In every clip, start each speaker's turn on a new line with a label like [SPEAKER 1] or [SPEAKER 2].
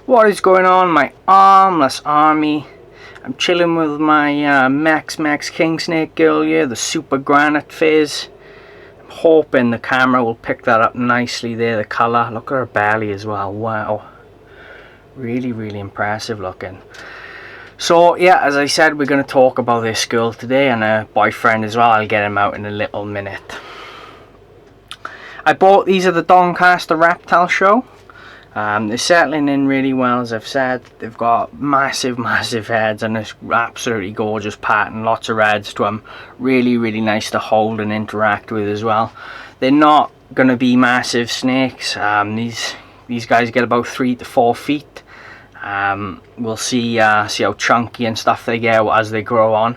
[SPEAKER 1] What is going on, my armless army? I'm chilling with my Max King Snake girl here, the Super Granite Fizz. I'm hoping the camera will pick that up nicely there, the colour. Look at her belly as well, wow. Really impressive looking. So yeah, as I said, we're going to talk about this girl today and her boyfriend as well. I'll get him out in a little minute. I bought these at the Doncaster Reptile Show. They're settling in really well, as I've said. They've got massive heads and this absolutely gorgeous pattern, lots of reds to them. Really nice to hold and interact with as well. They're not going to be massive snakes. These guys get about 3 to 4 feet. We'll see how chunky and stuff they get as they grow on.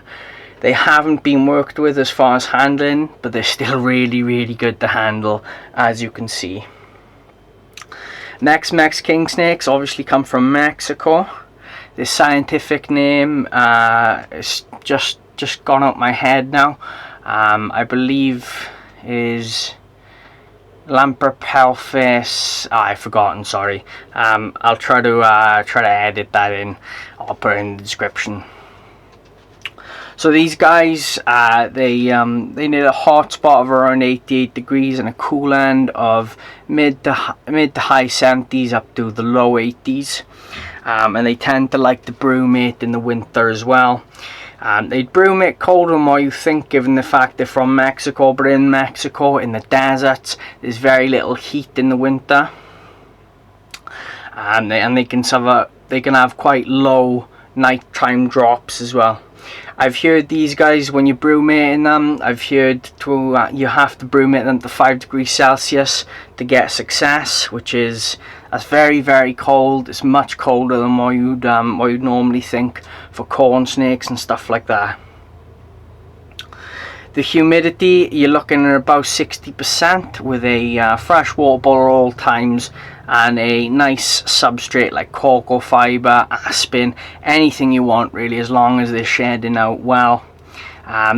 [SPEAKER 1] They haven't been worked with as far as handling, but they're still really good to handle, as you can see. Next, Max King Snakes obviously come from Mexico. The scientific name is just gone out my head now. I believe is Lamprepelphis. I've forgotten. Sorry. I'll try to edit that in. I'll put it in the description. So these guys, they need a hot spot of around 88 degrees and a cool end of mid to high 70s up to the low 80s. And they tend to like to brumate in the winter as well. They brumate colder than what you think, given the fact they're from Mexico. But in Mexico, in the deserts, there's very little heat in the winter. And they can have quite low nighttime drops as well. I've heard these guys, when you're brumating them, I've heard you have to brumate them to 5 degrees Celsius to get success, that's very cold. It's much colder than what you'd normally think for corn snakes and stuff like that. The humidity, you're looking at about 60% with a fresh water bottle at all times and a nice substrate like cocoa fibre, aspen, anything you want really, as long as they're shedding out well.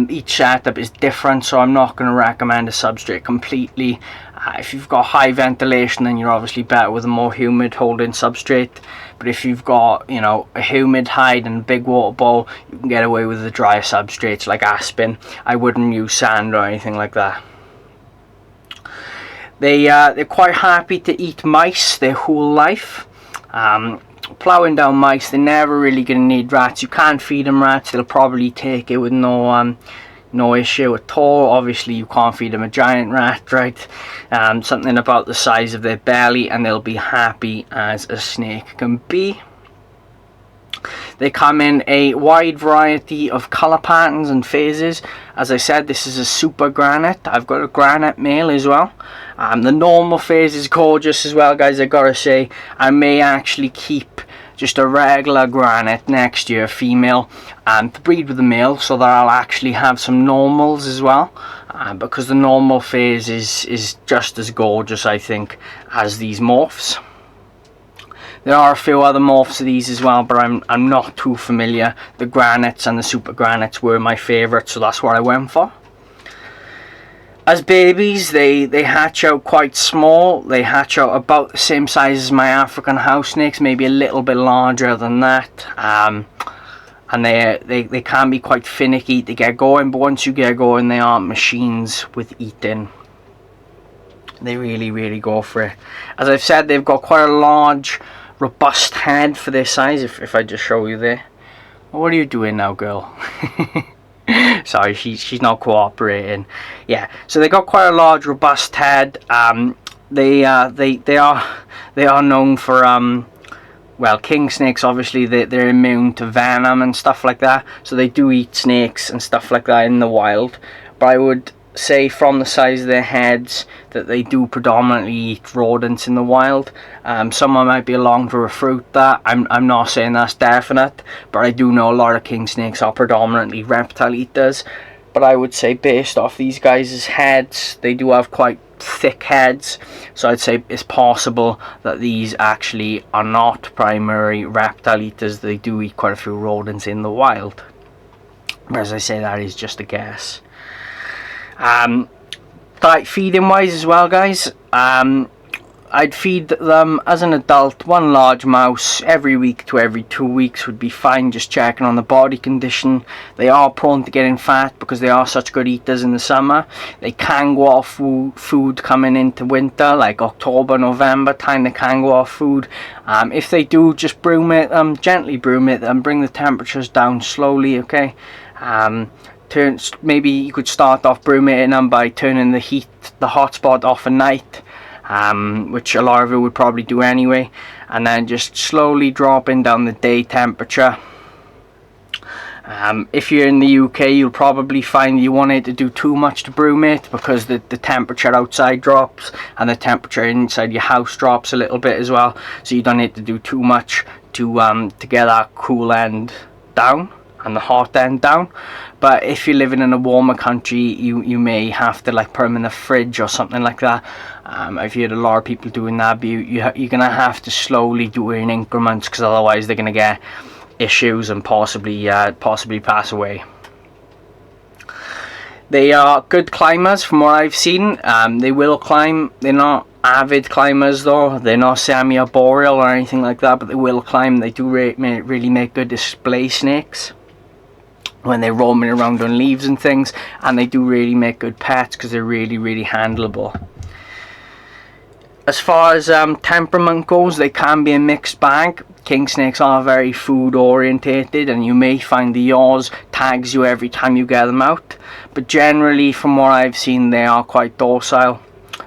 [SPEAKER 1] Each setup is different, so I'm not going to recommend a substrate completely. If you've got high ventilation, then you're obviously better with a more humid holding substrate. But if you've got, a humid hide and a big water bowl, you can get away with the drier substrates like aspen. I wouldn't use sand or anything like that. They're quite happy to eat mice their whole life. Plowing down mice, they're never really going to need rats. You can't feed them rats, they'll probably take it with no issue at all. Obviously you can't feed them a giant rat, right? Something about the size of their belly and they'll be happy as a snake can be. They come in a wide variety of colour patterns and phases. As I said, this is a Super Granite. I've got a Granite male as well. The normal phase is gorgeous as well, guys, I gotta say. I may actually keep just a regular Granite next year, female, to breed with the male, so that I'll actually have some normals as well, because the normal phase is just as gorgeous, I think, as these morphs. There are a few other morphs of these as well, but I'm not too familiar. The Granites and the Super Granites were my favourites, so that's what I went for. As babies, they hatch out quite small. They hatch out about the same size as my African house snakes, maybe a little bit larger than that. And they can be quite finicky to get going, but once you get going, they aren't machines with eating. They really go for it. As I've said, they've got quite a large, robust head for their size. If I just show you there. What are you doing now, girl? Sorry, she's not cooperating. Yeah, so they got quite a large, robust head. They are known for well, king snakes. Obviously, they're immune to venom and stuff like that. So they do eat snakes and stuff like that in the wild. But I would say from the size of their heads that they do predominantly eat rodents in the wild. Someone might be along to refute that. I'm not saying that's definite, but I do know a lot of king snakes are predominantly reptile eaters. But I would say, based off these guys' heads, they do have quite thick heads, so I'd say it's possible that these actually are not primary reptile eaters. They do eat quite a few rodents in the wild, but as I say, that is just a guess. Diet feeding wise as well, guys, I'd feed them as an adult one large mouse every week to every 2 weeks would be fine, just checking on the body condition. They are prone to getting fat because they are such good eaters in the summer. They can go off food coming into winter, like October, November time. They can go off food. If they do, just brumate them, gently brumate them, bring the temperatures down slowly, okay? Maybe you could start off brumating them by turning the hotspot off at night, which a lot of you would probably do anyway, and then just slowly dropping down the day temperature. If you're in the UK, you'll probably find you won't need to do too much to brumate because the temperature outside drops and the temperature inside your house drops a little bit as well, so you don't need to do too much to get that cool end down and the hot end down. But if you're living in a warmer country, you may have to like put them in the fridge or something like that. I've heard a lot of people doing that, but you're gonna have to slowly do it in increments, because otherwise they're gonna get issues and possibly pass away. They are good climbers from what I've seen. They will climb. They're not avid climbers though. They're not semi-arboreal or anything like that, but they will climb. They do really make good display snakes when they're roaming around on leaves and things, and they do really make good pets because they're really handleable. As far as temperament goes, they can be a mixed bag. King snakes are very food orientated, and you may find that yours tags you every time you get them out, but generally from what I've seen they are quite docile.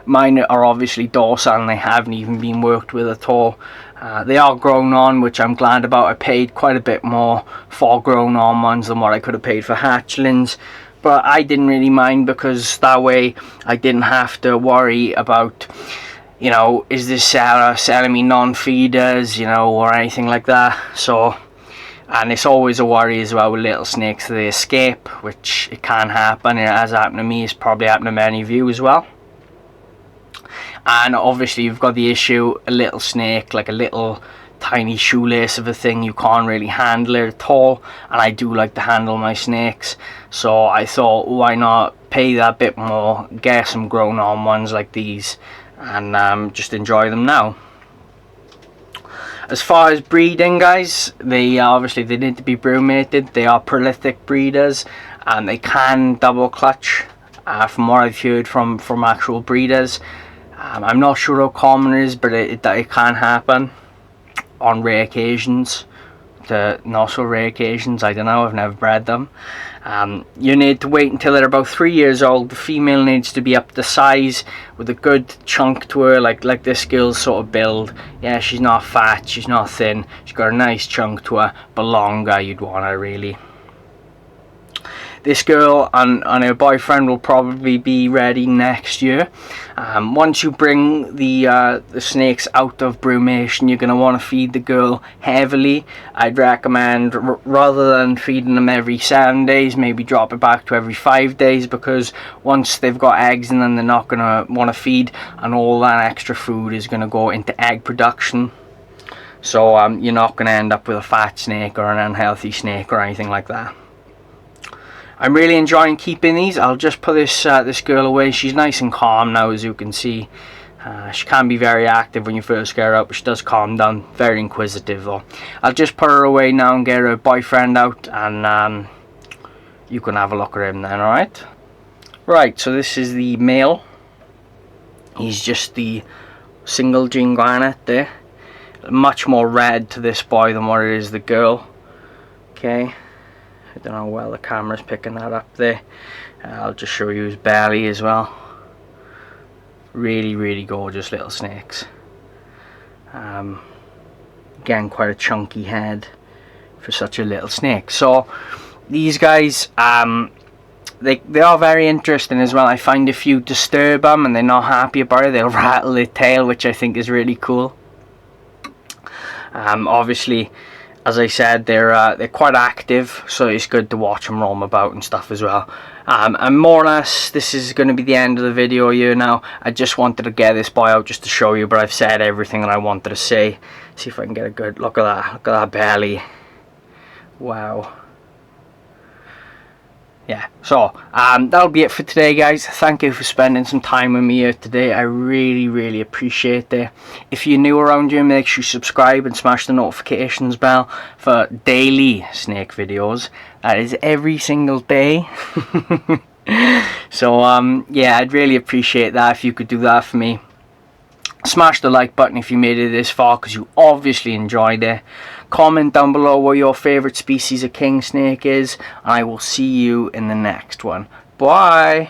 [SPEAKER 1] Mine are obviously docile and they haven't even been worked with at all. They are grown on, which I'm glad about. I paid quite a bit more for grown on ones than what I could have paid for hatchlings, but I didn't really mind because that way I didn't have to worry about, you know, is this seller selling me non-feeders, you know, or anything like that. So, and it's always a worry as well with little snakes, they escape, which it can happen. It has happened to me, it's probably happened to many of you as well. And obviously you've got the issue, a little snake, like a little tiny shoelace of a thing, you can't really handle it at all, and I do like to handle my snakes, so I thought why not pay that bit more, get some grown on ones like these, and just enjoy them now. As far as breeding, guys, they obviously they need to be brumated. They are prolific breeders and they can double clutch, from what I've heard from actual breeders. I'm not sure how common it is, but it can happen on rare occasions. The not so rare occasions, I don't know, I've never bred them. You need to wait until they're about 3 years old. The female needs to be up to size with a good chunk to her, like this girl's sort of build. Yeah, she's not fat, she's not thin, she's got a nice chunk to her, but longer you'd want her really. This girl and her boyfriend will probably be ready next year. Once you bring the snakes out of brumation, you're going to want to feed the girl heavily. I'd recommend, rather than feeding them every 7 days, maybe drop it back to every 5 days, because once they've got eggs in them, they're not going to want to feed, and all that extra food is going to go into egg production. So you're not going to end up with a fat snake or an unhealthy snake or anything like that. I'm really enjoying keeping these. I'll just put this girl away. She's nice and calm now, as you can see. She can be very active when you first get her out, but she does calm down. Very inquisitive though. I'll just put her away now and get her boyfriend out, and you can have a look at him then, alright? Right, so this is the male. He's just the single gene garnet there. Much more red to this boy than what it is the girl. Okay. I don't know how well the camera's picking that up there. I'll just show you his belly as well. Really gorgeous little snakes. Again, quite a chunky head for such a little snake. So these guys, they are very interesting as well. I find if you disturb them and they're not happy about it, they'll rattle their tail, which I think is really cool. Obviously, as I said, they're quite active, so it's good to watch them roam about and stuff as well. And more or less, this is going to be the end of the video here now. I just wanted to get this boy out just to show you, but I've said everything that I wanted to say. See if I can get a good look at that. Look at that belly. Wow. yeah, so that'll be it for today, guys. Thank you for spending some time with me here today. I really appreciate it. If you're new around here, make sure you subscribe and smash the notifications bell for daily snake videos. That is every single day. So yeah, I'd really appreciate that if you could do that for me. Smash the like button if you made it this far, because you obviously enjoyed it. Comment down below what your favourite species of king snake is, and I will see you in the next one. Bye!